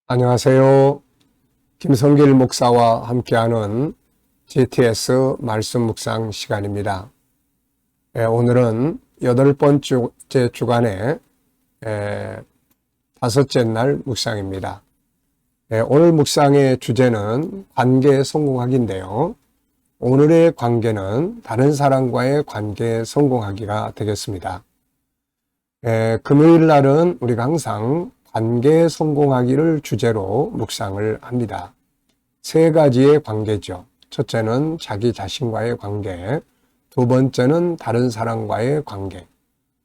안녕하세요. 김성길 목사와 함께하는 GTS 말씀 묵상 시간입니다. 오늘은 8번째 주간의 다섯째 날 묵상입니다. 오늘 묵상의 주제는 관계 성공하기인데요. 오늘의 관계는 다른 사람과의 관계 성공하기가 되겠습니다. 금요일 날은 우리가 항상 관계 성공하기를 주제로 묵상을 합니다. 세 가지의 관계죠. 첫째는 자기 자신과의 관계, 두 번째는 다른 사람과의 관계,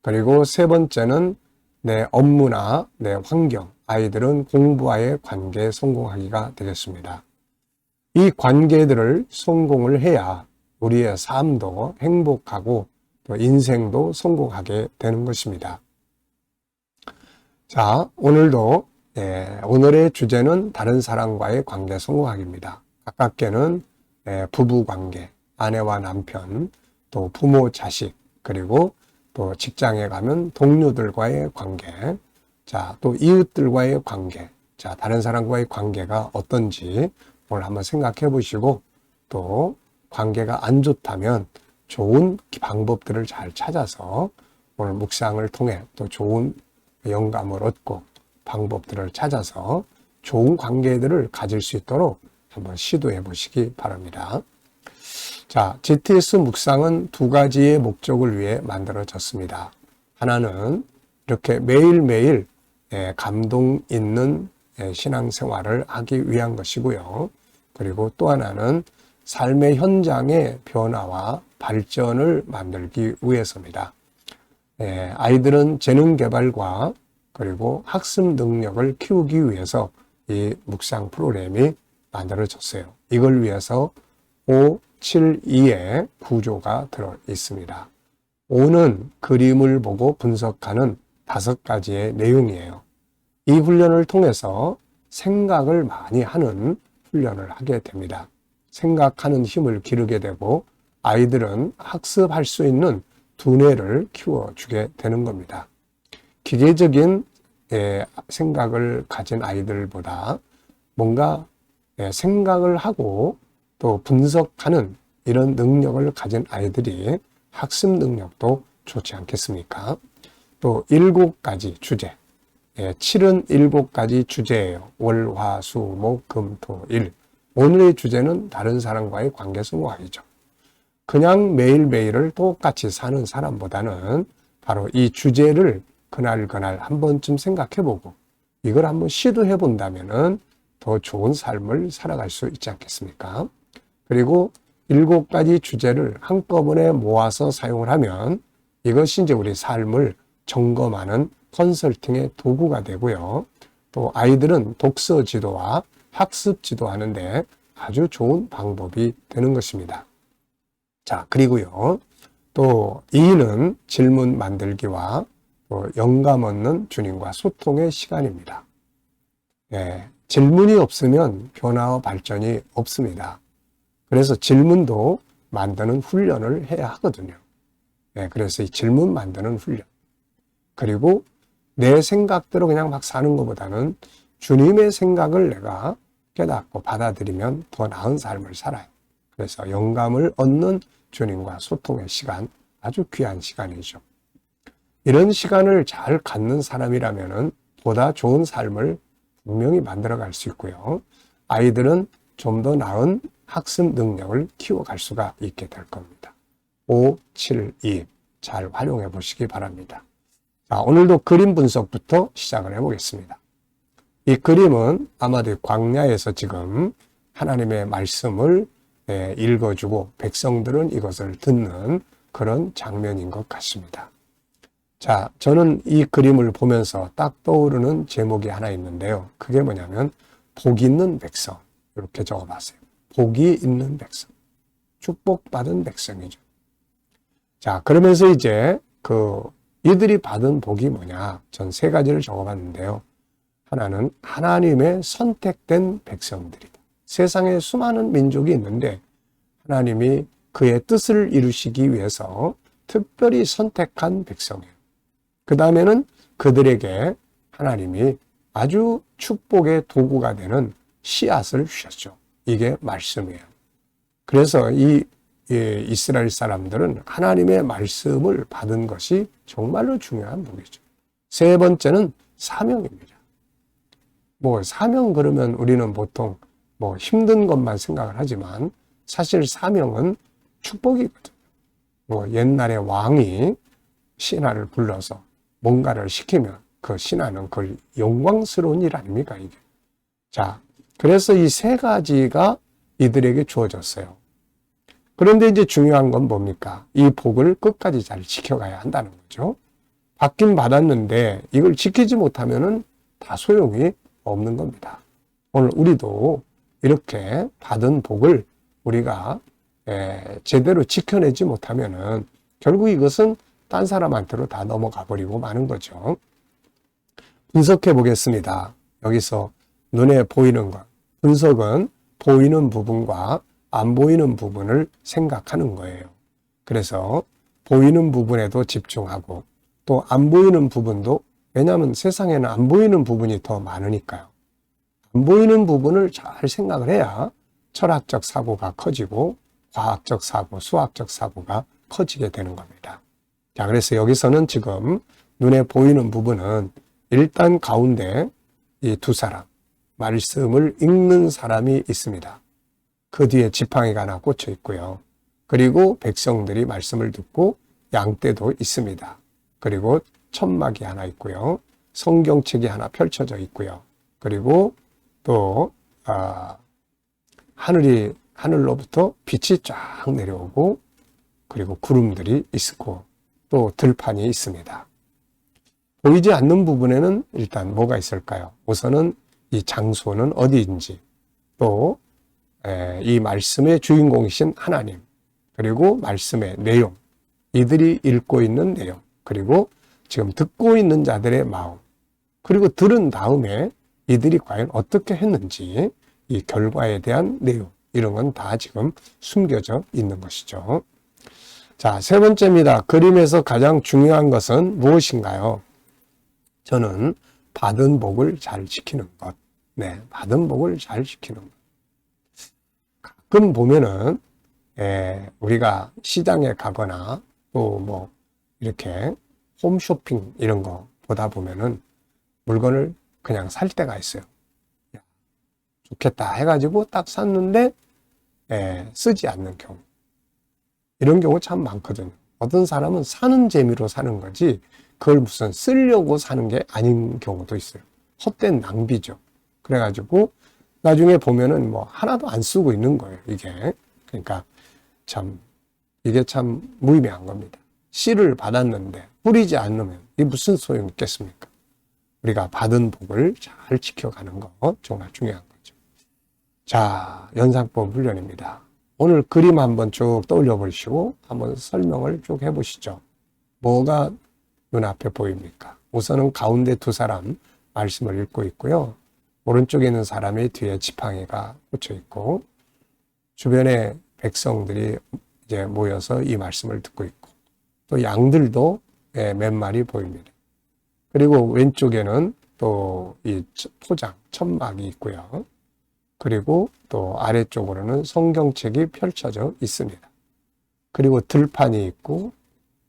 그리고 세 번째는 내 업무나 내 환경, 아이들은 공부와의 관계 성공하기가 되겠습니다. 이 관계들을 성공을 해야 우리의 삶도 행복하고 또 인생도 성공하게 되는 것입니다. 자, 오늘도 오늘의 주제는 다른 사람과의 관계 성공하기입니다. 가깝게는 부부 관계, 아내와 남편, 또 부모 자식, 그리고 또 직장에 가면 동료들과의 관계, 자, 또 이웃들과의 관계, 자, 다른 사람과의 관계가 어떤지 오늘 한번 생각해 보시고, 또 관계가 안 좋다면 좋은 방법들을 잘 찾아서 오늘 묵상을 통해 또 좋은 영감을 얻고 방법들을 찾아서 좋은 관계들을 가질 수 있도록 한번 시도해 보시기 바랍니다. 자, GTS 묵상은 두 가지의 목적을 위해 만들어졌습니다. 하나는 이렇게 매일매일 감동 있는 신앙생활을 하기 위한 것이고요. 그리고 또 하나는 삶의 현장의 변화와 발전을 만들기 위해서입니다. 아이들은 재능 개발과 그리고 학습 능력을 키우기 위해서 이 묵상 프로그램이 만들어졌어요. 이걸 위해서 5, 7, 2의 구조가 들어 있습니다. 5는 그림을 보고 분석하는 5가지의 내용이에요. 이 훈련을 통해서 생각을 많이 하는 훈련을 하게 됩니다. 생각하는 힘을 기르게 되고 아이들은 학습할 수 있는 두뇌를 키워주게 되는 겁니다. 기계적인 생각을 가진 아이들보다 뭔가 생각을 하고 또 분석하는 이런 능력을 가진 아이들이 학습 능력도 좋지 않겠습니까? 또 7가지 주제, 7은 7가지 주제예요. 월, 화, 수, 목, 금, 토, 일. 오늘의 주제는 다른 사람과의 관계 성공하기죠. 그냥 매일매일을 똑같이 사는 사람보다는 바로 이 주제를 그날 한 번쯤 생각해보고 이걸 한번 시도해 본다면은 더 좋은 삶을 살아갈 수 있지 않겠습니까? 그리고 7가지 주제를 한꺼번에 모아서 사용을 하면 이것이 이제 우리 삶을 점검하는 컨설팅의 도구가 되고요. 또 아이들은 독서 지도와 학습 지도하는데 아주 좋은 방법이 되는 것입니다. 자, 그리고요. 또 2는 질문 만들기와 또 영감 얻는 주님과 소통의 시간입니다. 질문이 없으면 변화와 발전이 없습니다. 그래서 질문도 만드는 훈련을 해야 하거든요. 그래서 이 질문 만드는 훈련. 그리고 내 생각대로 그냥 막 사는 것보다는 주님의 생각을 내가 깨닫고 받아들이면 더 나은 삶을 살아요. 그래서 영감을 얻는 주님과 소통의 시간, 아주 귀한 시간이죠. 이런 시간을 잘 갖는 사람이라면 보다 좋은 삶을 분명히 만들어갈 수 있고요. 아이들은 좀 더 나은 학습 능력을 키워갈 수가 있게 될 겁니다. 5, 7, 2 잘 활용해 보시기 바랍니다. 자, 오늘도 그림 분석부터 시작을 해보겠습니다. 이 그림은 아마도 광야에서 지금 하나님의 말씀을 읽어주고 백성들은 이것을 듣는 그런 장면인 것 같습니다. 자, 저는 이 그림을 보면서 딱 떠오르는 제목이 하나 있는데요. 그게 뭐냐면 복 있는 백성, 이렇게 적어봤어요. 복이 있는 백성, 축복받은 백성이죠. 자, 그러면서 이제 이들이 받은 복이 뭐냐, 전 3가지를 적어봤는데요. 하나는 하나님의 선택된 백성들이다. 세상에 수많은 민족이 있는데 하나님이 그의 뜻을 이루시기 위해서 특별히 선택한 백성이에요. 그 다음에는 그들에게 하나님이 아주 축복의 도구가 되는 씨앗을 주셨죠. 이게 말씀이에요. 그래서 이 이스라엘 사람들은 하나님의 말씀을 받은 것이 정말로 중요한 복이죠. 세 번째는 사명입니다. 사명 그러면 우리는 보통 힘든 것만 생각을 하지만 사실 사명은 축복이거든요. 옛날에 왕이 신하를 불러서 뭔가를 시키면 그 신하는 그걸 영광스러운 일 아닙니까, 이게? 자, 그래서 이 세 가지가 이들에게 주어졌어요. 그런데 이제 중요한 건 뭡니까? 이 복을 끝까지 잘 지켜가야 한다는 거죠. 받긴 받았는데 이걸 지키지 못하면은 다 소용이 없는 겁니다. 오늘 우리도 이렇게 받은 복을 우리가 제대로 지켜내지 못하면은 결국 이것은 딴 사람한테로 다 넘어가 버리고 마는 거죠. 분석해 보겠습니다. 여기서 눈에 보이는 것. 분석은 보이는 부분과 안 보이는 부분을 생각하는 거예요. 그래서 보이는 부분에도 집중하고 또 안 보이는 부분도, 왜냐하면 세상에는 안 보이는 부분이 더 많으니까요. 안 보이는 부분을 잘 생각을 해야 철학적 사고가 커지고 과학적 사고, 수학적 사고가 커지게 되는 겁니다. 자, 그래서 여기서는 지금 눈에 보이는 부분은 일단 가운데 이 두 사람, 말씀을 읽는 사람이 있습니다. 그 뒤에 지팡이가 하나 꽂혀 있고요. 그리고 백성들이 말씀을 듣고 양떼도 있습니다. 그리고 천막이 하나 있고요. 성경책이 하나 펼쳐져 있고요. 그리고 또 하늘로부터 빛이 쫙 내려오고 그리고 구름들이 있고 또 들판이 있습니다. 보이지 않는 부분에는 일단 뭐가 있을까요? 우선은 이 장소는 어디인지, 또 이 말씀의 주인공이신 하나님, 그리고 말씀의 내용, 이들이 읽고 있는 내용, 그리고 지금 듣고 있는 자들의 마음, 그리고 들은 다음에 이들이 과연 어떻게 했는지 이 결과에 대한 내용, 이런 건 다 지금 숨겨져 있는 것이죠. 자, 세 번째입니다. 그림에서 가장 중요한 것은 무엇인가요? 저는 받은 복을 잘 지키는 것. 네, 받은 복을 잘 지키는 것. 가끔 보면은 우리가 시장에 가거나 또 이렇게 홈쇼핑 이런 거 보다 보면은 물건을 그냥 살 때가 있어요. 야, 좋겠다 해가지고 딱 샀는데 쓰지 않는 경우. 이런 경우 참 많거든요. 어떤 사람은 사는 재미로 사는 거지 그걸 무슨 쓰려고 사는 게 아닌 경우도 있어요. 헛된 낭비죠. 그래가지고 나중에 보면은 하나도 안 쓰고 있는 거예요, 이게. 그러니까 이게 참 무의미한 겁니다. 씨를 받았는데 뿌리지 않으면 이게 무슨 소용이 있겠습니까? 우리가 받은 복을 잘 지켜가는 거 정말 중요한 거죠. 자, 연상법 훈련입니다. 오늘 그림 한번 쭉 떠올려 보시고 한번 설명을 쭉 해보시죠. 뭐가 눈앞에 보입니까? 우선은 가운데 두 사람 말씀을 읽고 있고요. 오른쪽에 있는 사람의 뒤에 지팡이가 꽂혀 있고 주변에 백성들이 이제 모여서 이 말씀을 듣고 있고 또 양들도 몇 마리 보입니다. 그리고 왼쪽에는 또 이 포장, 천막이 있고요. 그리고 또 아래쪽으로는 성경책이 펼쳐져 있습니다. 그리고 들판이 있고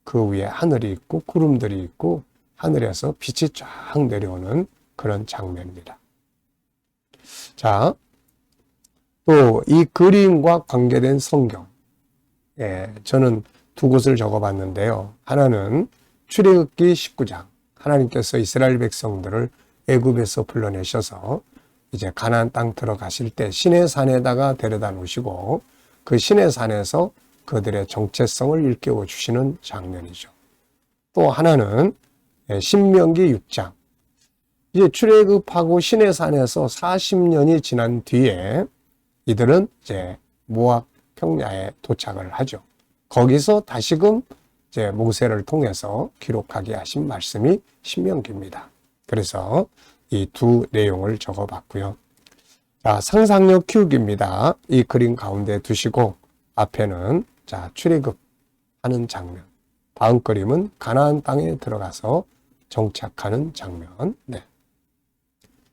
그 위에 하늘이 있고 구름들이 있고 하늘에서 빛이 쫙 내려오는 그런 장면입니다. 자, 또 이 그림과 관계된 성경. 저는 두 곳을 적어봤는데요. 하나는 출애굽기 19장. 하나님께서 이스라엘 백성들을 애굽에서 불러내셔서 이제 가나안 땅 들어가실 때 시내산에다가 데려다 놓으시고 그 시내산에서 그들의 정체성을 일깨워 주시는 장면이죠. 또 하나는 신명기 6장. 이제 출애굽하고 시내산에서 40년이 지난 뒤에 이들은 이제 모압 평야에 도착을 하죠. 거기서 다시금 이제 모세를 통해서 기록하게 하신 말씀이 신명기입니다. 그래서 이 두 내용을 적어봤고요. 자, 상상력 키우기입니다. 이 그림 가운데 두시고 앞에는 자, 출애굽하는 장면. 다음 그림은 가나안 땅에 들어가서 정착하는 장면. 네.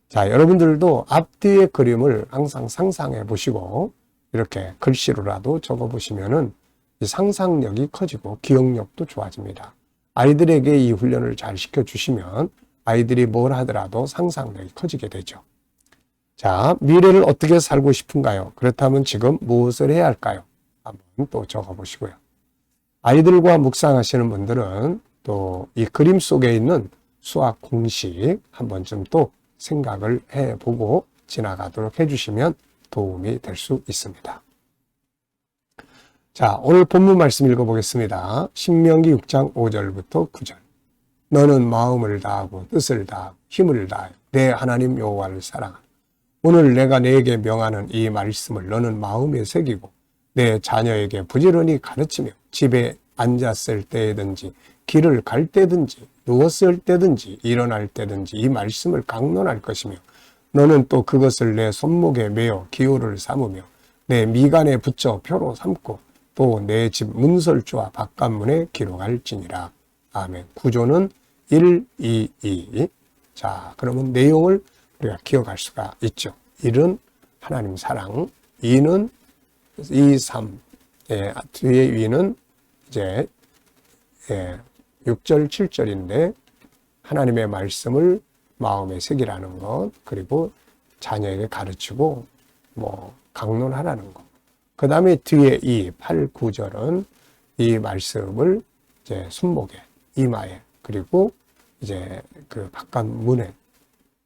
자, 여러분들도 앞뒤의 그림을 항상 상상해 보시고 이렇게 글씨로라도 적어 보시면은 이 상상력이 커지고 기억력도 좋아집니다. 아이들에게 이 훈련을 잘 시켜주시면 아이들이 뭘 하더라도 상상력이 커지게 되죠. 자, 미래를 어떻게 살고 싶은가요? 그렇다면 지금 무엇을 해야 할까요? 한번 또 적어 보시고요. 아이들과 묵상하시는 분들은 또 이 그림 속에 있는 수학 공식 한 번쯤 또 생각을 해보고 지나가도록 해주시면 도움이 될 수 있습니다. 자, 오늘 본문 말씀 읽어보겠습니다. 신명기 6장 5절부터 9절. 너는 마음을 다하고 뜻을 다하고 힘을 다하여 내 하나님 여호와를 사랑하라. 오늘 내가 네게 명하는 이 말씀을 너는 마음에 새기고 내 자녀에게 부지런히 가르치며 집에 앉았을 때든지 길을 갈 때든지 누웠을 때든지 일어날 때든지 이 말씀을 강론할 것이며 너는 또 그것을 내 손목에 매어 기호를 삼으며 내 미간에 붙여 표로 삼고 또 내 집 문설주와 바깥문에 기록할지니라. 아멘. 구조는 1, 2, 2. 자, 그러면 내용을 우리가 기억할 수가 있죠. 1은 하나님 사랑, 2는 2, 3. 예, 뒤에 위는 이제 6절, 7절인데 하나님의 말씀을 마음에 새기라는 것, 그리고 자녀에게 가르치고 강론하라는 것. 그 다음에 뒤에 8, 9절은 이 말씀을 이제 손목에, 이마에, 그리고 이제 그 바깥 문에,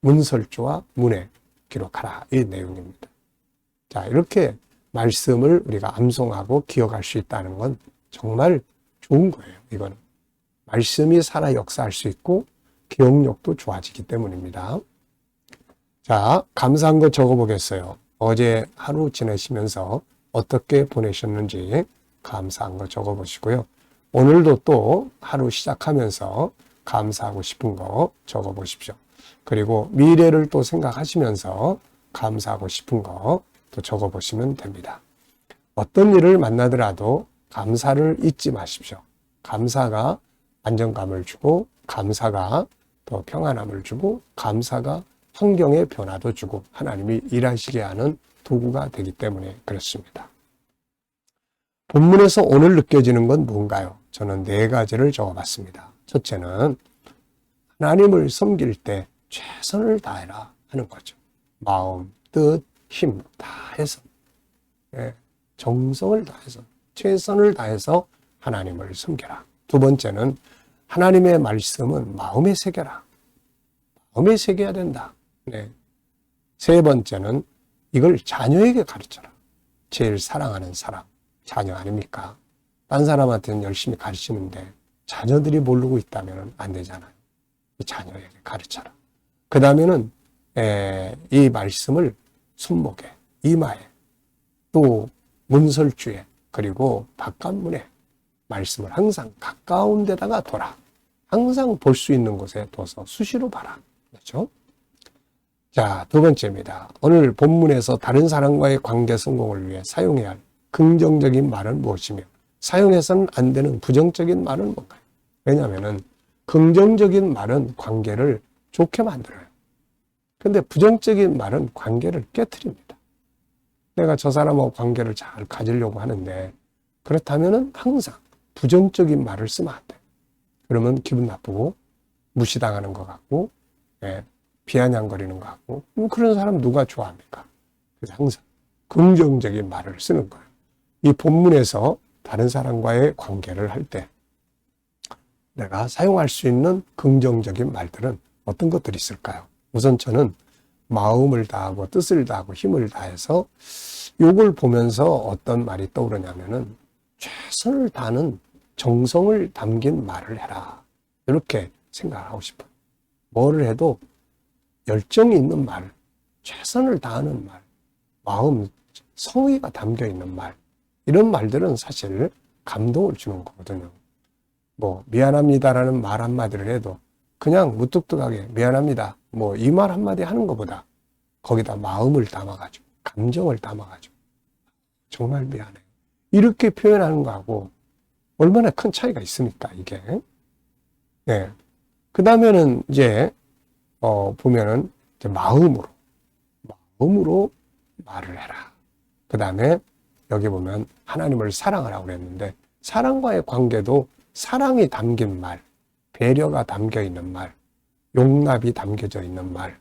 문설주와 문에 기록하라. 이 내용입니다. 자, 이렇게 말씀을 우리가 암송하고 기억할 수 있다는 건 정말 좋은 거예요. 이거는. 말씀이 살아 역사할 수 있고 기억력도 좋아지기 때문입니다. 자, 감사한 거 적어보겠어요. 어제 하루 지내시면서 어떻게 보내셨는지 감사한 거 적어보시고요. 오늘도 또 하루 시작하면서 감사하고 싶은 거 적어보십시오. 그리고 미래를 또 생각하시면서 감사하고 싶은 거 또 적어보시면 됩니다. 어떤 일을 만나더라도 감사를 잊지 마십시오. 감사가 안정감을 주고 감사가 더 평안함을 주고 감사가 환경의 변화도 주고 하나님이 일하시게 하는 도구가 되기 때문에 그렇습니다. 본문에서 오늘 느껴지는 건 뭔가요? 저는 4가지를 적어봤습니다. 첫째는 하나님을 섬길 때 최선을 다해라 하는 거죠. 마음, 뜻, 힘 다해서 정성을 다해서 최선을 다해서 하나님을 섬겨라. 두 번째는 하나님의 말씀은 마음에 새겨라. 마음에 새겨야 된다. 세 번째는 이걸 자녀에게 가르쳐라. 제일 사랑하는 사람, 자녀 아닙니까? 딴 사람한테는 열심히 가르치는데 자녀들이 모르고 있다면 안 되잖아요. 이 자녀에게 가르쳐라. 그 다음에는 이 말씀을 손목에, 이마에, 또 문설주에, 그리고 바깥문에 말씀을 항상 가까운 데다가 둬라. 항상 볼 수 있는 곳에 둬서 수시로 봐라. 그렇죠? 자, 두 번째입니다. 오늘 본문에서 다른 사람과의 관계 성공을 위해 사용해야 할 긍정적인 말은 무엇이며 사용해서는 안 되는 부정적인 말은 뭔가요? 왜냐하면 긍정적인 말은 관계를 좋게 만들어요. 근데 부정적인 말은 관계를 깨트립니다. 내가 저 사람하고 관계를 잘 가지려고 하는데 그렇다면 항상 부정적인 말을 쓰면 안 돼요. 그러면 기분 나쁘고 무시당하는 것 같고 비아냥거리는 것 같고 그런 사람 누가 좋아합니까? 그래서 항상 긍정적인 말을 쓰는 거예요. 이 본문에서 다른 사람과의 관계를 할 때 내가 사용할 수 있는 긍정적인 말들은 어떤 것들이 있을까요? 우선 저는 마음을 다하고 뜻을 다하고 힘을 다해서 이걸 보면서 어떤 말이 떠오르냐면은 최선을 다하는 정성을 담긴 말을 해라. 이렇게 생각을 하고 싶어요. 뭐를 해도 열정이 있는 말, 최선을 다하는 말, 마음, 성의가 담겨 있는 말, 이런 말들은 사실 감동을 주는 거거든요. 미안합니다라는 말 한마디를 해도 그냥 무뚝뚝하게 미안합니다. 이 말 한마디 하는 것보다 거기다 마음을 담아가지고, 감정을 담아가지고, 정말 미안해. 이렇게 표현하는 거하고 얼마나 큰 차이가 있습니까, 이게. 네. 그 다음에는 이제, 보면은 이제 마음으로 말을 해라. 그 다음에 여기 보면 하나님을 사랑하라고 그랬는데 사랑과의 관계도 사랑이 담긴 말, 배려가 담겨 있는 말, 용납이 담겨져 있는 말,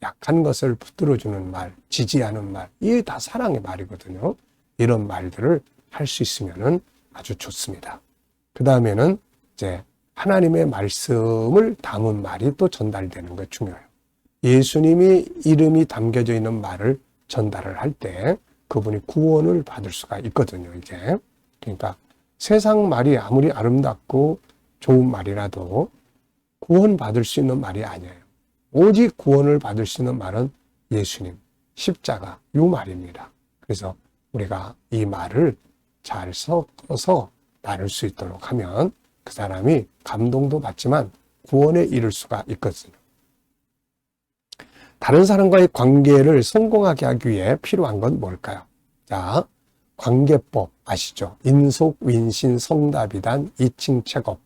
약한 것을 붙들어주는 말, 지지하는 말, 이게 다 사랑의 말이거든요. 이런 말들을 할 수 있으면 아주 좋습니다. 그 다음에는 이제 하나님의 말씀을 담은 말이 또 전달되는 거 중요해요. 예수님이 이름이 담겨져 있는 말을 전달을 할 때 그분이 구원을 받을 수가 있거든요, 이게. 그러니까 세상 말이 아무리 아름답고 좋은 말이라도 구원받을 수 있는 말이 아니에요. 오직 구원을 받을 수 있는 말은 예수님, 십자가, 이 말입니다. 그래서 우리가 이 말을 잘 섞어서 나눌 수 있도록 하면 그 사람이 감동도 받지만 구원에 이를 수가 있거든요. 다른 사람과의 관계를 성공하게 하기 위해 필요한 건 뭘까요? 자, 관계법 아시죠? 인속, 윈신, 성답이단, 이칭책업.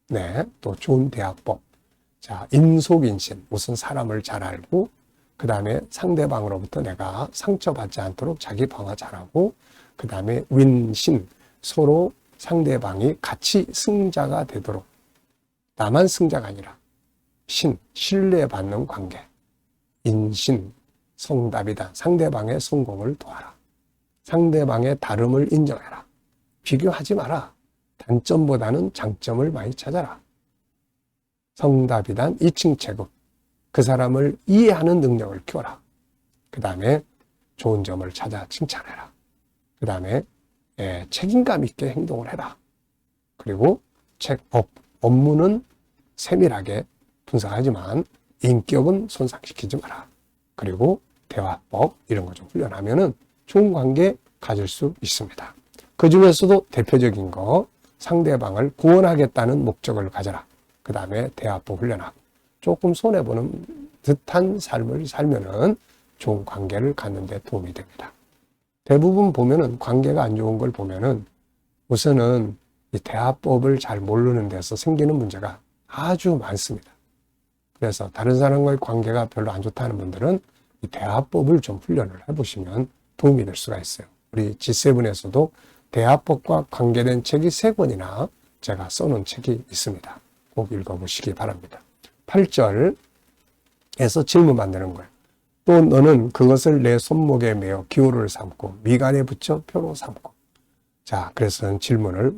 네, 또 좋은 대화법. 자, 인속인신, 우선 사람을 잘 알고 그 다음에 상대방으로부터 내가 상처받지 않도록 자기 방어 잘하고 그 다음에 윈신, 서로 상대방이 같이 승자가 되도록 나만 승자가 아니라 신뢰받는 관계. 인신, 성답이다. 상대방의 성공을 도와라. 상대방의 다름을 인정해라. 비교하지 마라. 단점보다는 장점을 많이 찾아라. 성답이단 이칭체급. 그 사람을 이해하는 능력을 키워라. 그 다음에 좋은 점을 찾아 칭찬해라. 그 다음에 책임감 있게 행동을 해라. 그리고 업무는 세밀하게 분석하지만 인격은 손상시키지 마라. 그리고 대화법 이런 거 좀 훈련하면은 좋은 관계 가질 수 있습니다. 그 중에서도 대표적인 거 상대방을 구원하겠다는 목적을 가져라. 그 다음에 대화법 훈련하고 조금 손해보는 듯한 삶을 살면은 좋은 관계를 갖는 데 도움이 됩니다. 대부분 보면은 관계가 안 좋은 걸 보면은 우선은 이 대화법을 잘 모르는 데서 생기는 문제가 아주 많습니다. 그래서 다른 사람과의 관계가 별로 안 좋다는 분들은 이 대화법을 좀 훈련을 해보시면 도움이 될 수가 있어요. 우리 G7에서도 대화법과 관계된 책이 3권이나 제가 써놓은 책이 있습니다. 꼭 읽어보시기 바랍니다. 8절에서 질문 만드는 거예요. 또 너는 그것을 내 손목에 매어 기호를 삼고 미간에 붙여 표로 삼고. 자, 그래서 질문을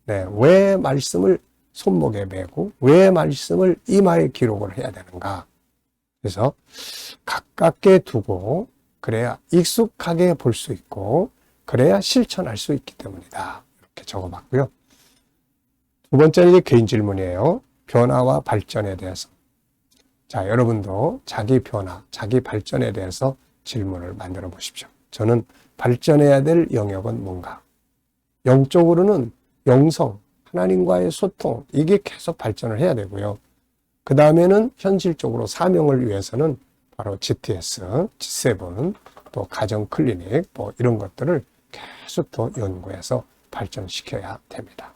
왜 말씀을 손목에 매고 왜 말씀을 이마에 기록을 해야 되는가? 그래서 가깝게 두고 그래야 익숙하게 볼 수 있고 그래야 실천할 수 있기 때문이다. 이렇게 적어봤고요. 두 번째는 이제 개인 질문이에요. 변화와 발전에 대해서. 자, 여러분도 자기 변화, 자기 발전에 대해서 질문을 만들어 보십시오. 저는 발전해야 될 영역은 뭔가? 영적으로는 영성, 하나님과의 소통, 이게 계속 발전을 해야 되고요. 그 다음에는 현실적으로 사명을 위해서는 바로 GTS, G7, 또 가정 클리닉, 뭐 이런 것들을 계속 더 연구해서 발전시켜야 됩니다.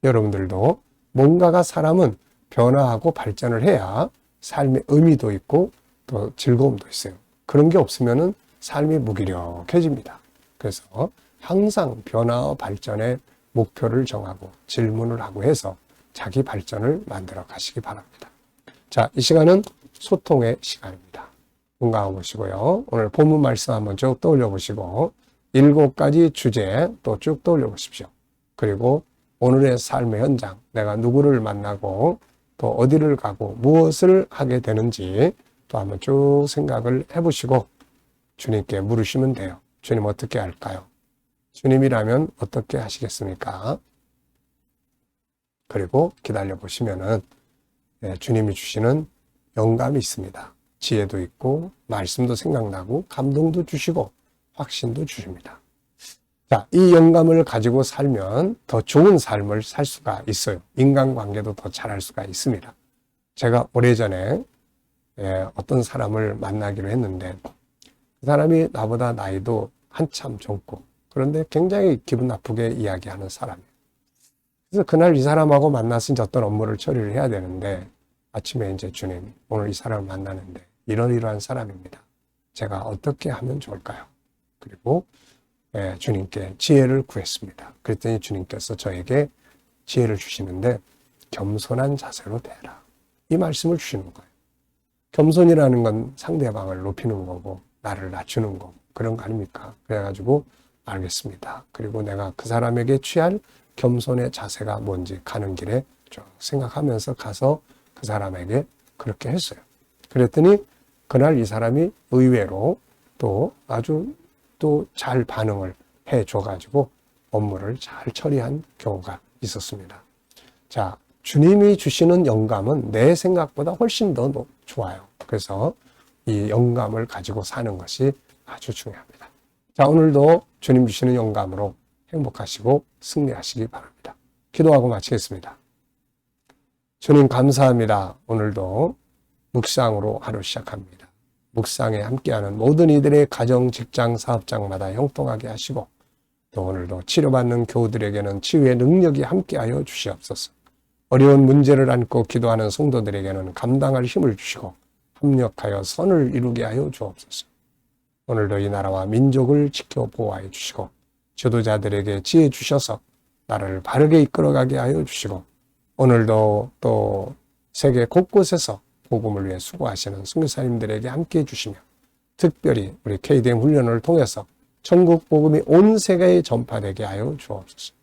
여러분들도 뭔가가 사람은 변화하고 발전을 해야 삶의 의미도 있고 또 즐거움도 있어요. 그런 게 없으면은 삶이 무기력해집니다. 그래서 항상 변화와 발전의 목표를 정하고 질문을 하고 해서 자기 발전을 만들어 가시기 바랍니다. 자, 이 시간은 소통의 시간입니다. 눈 감아 보시고요. 오늘 본문 말씀 한번 쭉 떠올려 보시고 7가지 주제 또 쭉 떠올려 보십시오. 그리고 오늘의 삶의 현장, 내가 누구를 만나고 또 어디를 가고 무엇을 하게 되는지 또 한번 쭉 생각을 해보시고 주님께 물으시면 돼요. 주님 어떻게 할까요? 주님이라면 어떻게 하시겠습니까? 그리고 기다려 보시면은 주님이 주시는 영감이 있습니다. 지혜도 있고 말씀도 생각나고 감동도 주시고 확신도 주십니다. 자, 이 영감을 가지고 살면 더 좋은 삶을 살 수가 있어요. 인간관계도 더 잘할 수가 있습니다. 제가 오래전에 어떤 사람을 만나기로 했는데 그 사람이 나보다 나이도 한참 젊고 그런데 굉장히 기분 나쁘게 이야기하는 사람이에요. 그래서 그날 이 사람하고 만나서 이제 어떤 업무를 처리를 해야 되는데 아침에 이제 주님 오늘 이 사람을 만나는데 이러이러한 사람입니다. 제가 어떻게 하면 좋을까요? 그리고 주님께 지혜를 구했습니다. 그랬더니 주님께서 저에게 지혜를 주시는데 겸손한 자세로 대해라. 이 말씀을 주시는 거예요. 겸손이라는 건 상대방을 높이는 거고 나를 낮추는 거고 그런 거 아닙니까? 그래가지고 알겠습니다. 그리고 내가 그 사람에게 취할 겸손의 자세가 뭔지 가는 길에 쭉 생각하면서 가서 그 사람에게 그렇게 했어요. 그랬더니 그날 이 사람이 의외로 또 아주 또 잘 반응을 해줘가지고 업무를 잘 처리한 경우가 있었습니다. 자, 주님이 주시는 영감은 내 생각보다 훨씬 더 좋아요. 그래서 이 영감을 가지고 사는 것이 아주 중요합니다. 자, 오늘도 주님 주시는 영감으로 행복하시고 승리하시기 바랍니다. 기도하고 마치겠습니다. 주님 감사합니다. 오늘도 묵상으로 하루 시작합니다. 묵상에 함께하는 모든 이들의 가정, 직장, 사업장마다 형통하게 하시고 또 오늘도 치료받는 교우들에게는 치유의 능력이 함께하여 주시옵소서. 어려운 문제를 안고 기도하는 성도들에게는 감당할 힘을 주시고 협력하여 선을 이루게 하여 주옵소서. 오늘도 이 나라와 민족을 지켜 보호하여 주시고 지도자들에게 지혜 주셔서 나라를 바르게 이끌어가게 하여 주시고 오늘도 또 세계 곳곳에서 복음을 위해 수고하시는 선교사님들에게 함께해 주시며 특별히 우리 KDM 훈련을 통해서 천국 복음이 온 세계에 전파되게 하여 주옵소서.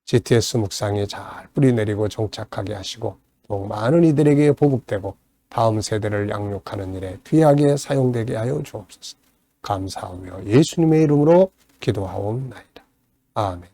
GTS 묵상이 잘 뿌리내리고 정착하게 하시고 더욱 많은 이들에게 보급되고 다음 세대를 양육하는 일에 귀하게 사용되게 하여 주옵소서. 감사하며 예수님의 이름으로 기도하옵나이다. 아멘.